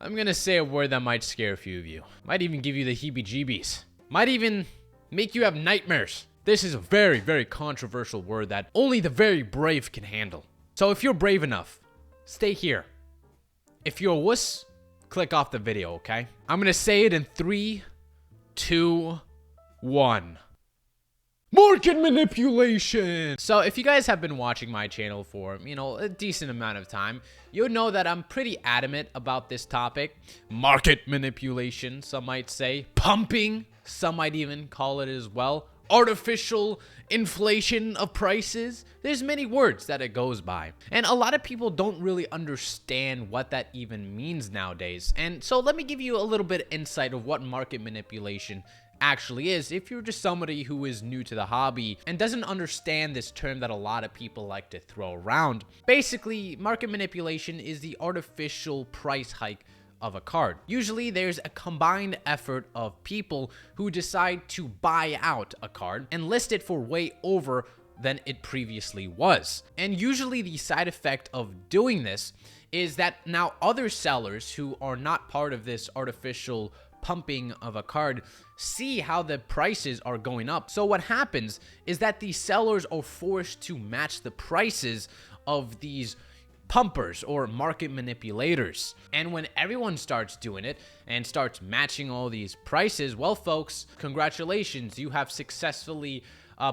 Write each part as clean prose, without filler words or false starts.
I'm gonna say a word that might scare a few of you. Might even give you the heebie-jeebies. Might even make you have nightmares. This is a very, very controversial word that only the very brave can handle. So if you're brave enough, stay here. If you're a wuss, click off the video, okay? I'm gonna say it in 3, 2, 1. Market manipulation! So if you guys have been watching my channel for, a decent amount of time, you'll know that I'm pretty adamant about this topic. Market manipulation, some might say. Pumping, some might even call it as well. Artificial inflation of prices. There's many words that it goes by. And a lot of people don't really understand what that even means nowadays. And so let me give you a little bit of insight of what market manipulation actually is if you're just somebody who is new to the hobby and doesn't understand this term that a lot of people like to throw around. Basically, market manipulation is the artificial price hike of a card. Usually there's a combined effort of people who decide to buy out a card and list it for way over than it previously was. And usually the side effect of doing this is that now other sellers who are not part of this artificial pumping of a card see how the prices are going up. So what happens is that the sellers are forced to match the prices of these pumpers or market manipulators. And when everyone starts doing it and starts matching all these prices, well, folks, congratulations, you have successfully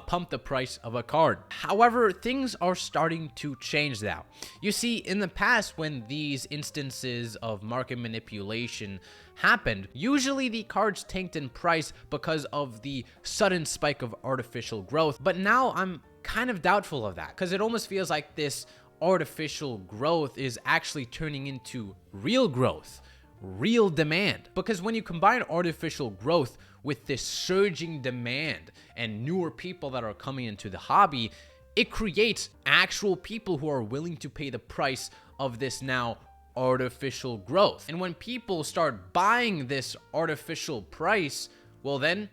pumped the price of a card. However, things are starting to change now. You see, in the past, when these instances of market manipulation happened, usually the cards tanked in price because of the sudden spike of artificial growth. But now I'm kind of doubtful of that, because it almost feels like this artificial growth is actually turning into real growth, real demand. Because when you combine artificial growth with this surging demand and newer people that are coming into the hobby, it creates actual people who are willing to pay the price of this now artificial growth. And when people start buying this artificial price, well, then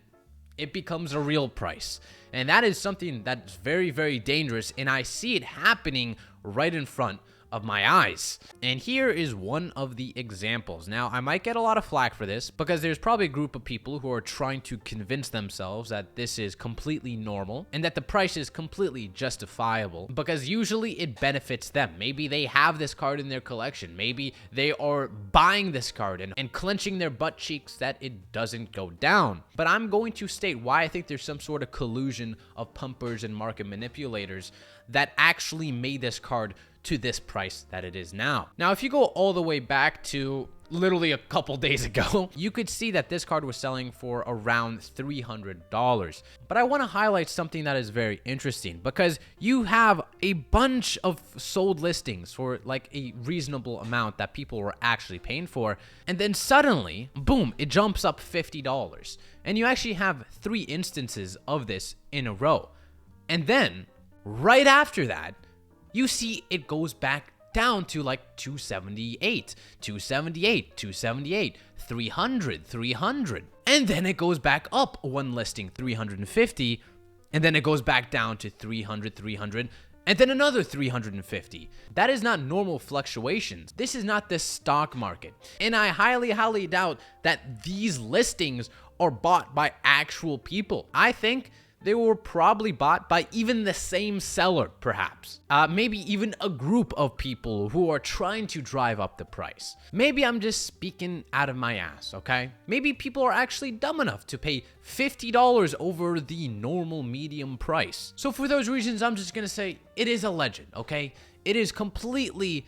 it becomes a real price. And that is something that's very, very dangerous. And I see it happening right in front of my eyes. And here is one of the examples. Now, I might get a lot of flack for this because there's probably a group of people who are trying to convince themselves that this is completely normal and that the price is completely justifiable because usually it benefits them. Maybe they have this card in their collection. Maybe they are buying this card and clenching their butt cheeks that it doesn't go down. But I'm going to state why I think there's some sort of collusion of pumpers and market manipulators that actually made this card to this price that it is now. Now, if you go all the way back to literally a couple days ago, you could see that this card was selling for around $300. But I want to highlight something that is very interesting because you have a bunch of sold listings for like a reasonable amount that people were actually paying for. And then suddenly, boom, it jumps up $50. And you actually have 3 instances of this in a row. And then right after that, you see it goes back down to like 278, 278, 278, 300, 300. And then it goes back up one listing, 350. And then it goes back down to 300, 300. And then another 350. That is not normal fluctuations. This is not the stock market. And I highly, highly doubt that these listings are bought by actual people. I think they were probably bought by even the same seller, perhaps. Maybe even a group of people who are trying to drive up the price. Maybe I'm just speaking out of my ass, okay? Maybe people are actually dumb enough to pay $50 over the normal medium price. So for those reasons, I'm just gonna say it is a legend, okay? It is completely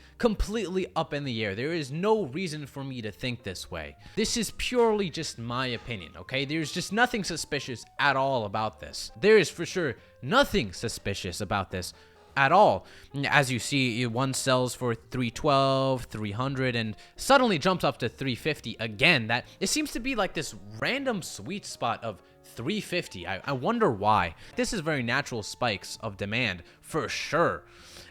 up in the air. There is no reason for me to think this way. This is purely just my opinion, okay? There's just nothing suspicious at all about this. There is for sure nothing suspicious about this at all. As you see, one sells for 312, 300, and suddenly jumps up to 350 again. That it seems to be like this random sweet spot of 350. I wonder why. This is very natural spikes of demand for sure.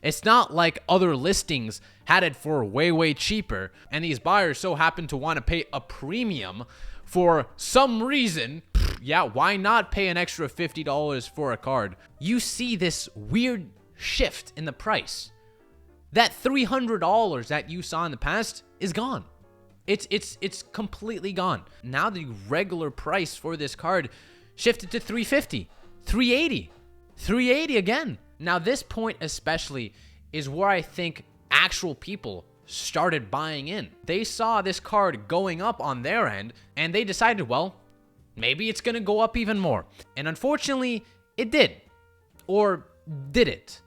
It's not like other listings had it for way cheaper, and these buyers so happen to want to pay a premium for some reason. Yeah, why not pay an extra $50 for a card? You see this weird shift in the price. That $300 that you saw in the past is gone. It's completely gone. Now the regular price for this card shifted to 350, 380, 380 again. Now this point especially is where I think actual people started buying in. They saw this card going up on their end and they decided, well, maybe it's gonna go up even more. And unfortunately, it did. Or did it?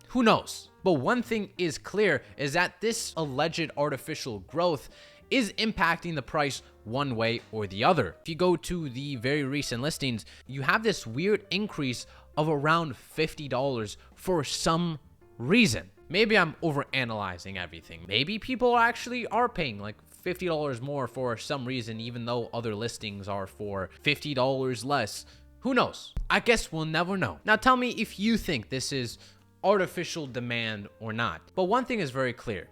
Who knows? But one thing is clear is that this alleged artificial growth is impacting the price one way or the other. If you go to the very recent listings, you have this weird increase of around $50 for some reason. Maybe I'm overanalyzing everything. Maybe people actually are paying like $50 more for some reason, even though other listings are for $50 less. Who knows? I guess we'll never know. Now tell me if you think this is artificial demand or not. But one thing is very clear.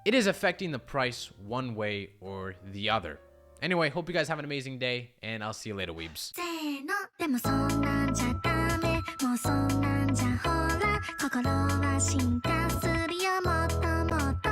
It is affecting the price one way or the other. Anyway, hope you guys have an amazing day, and I'll see you later, weebs. でもそんなんじゃダメもうそんなんじゃほら心は進化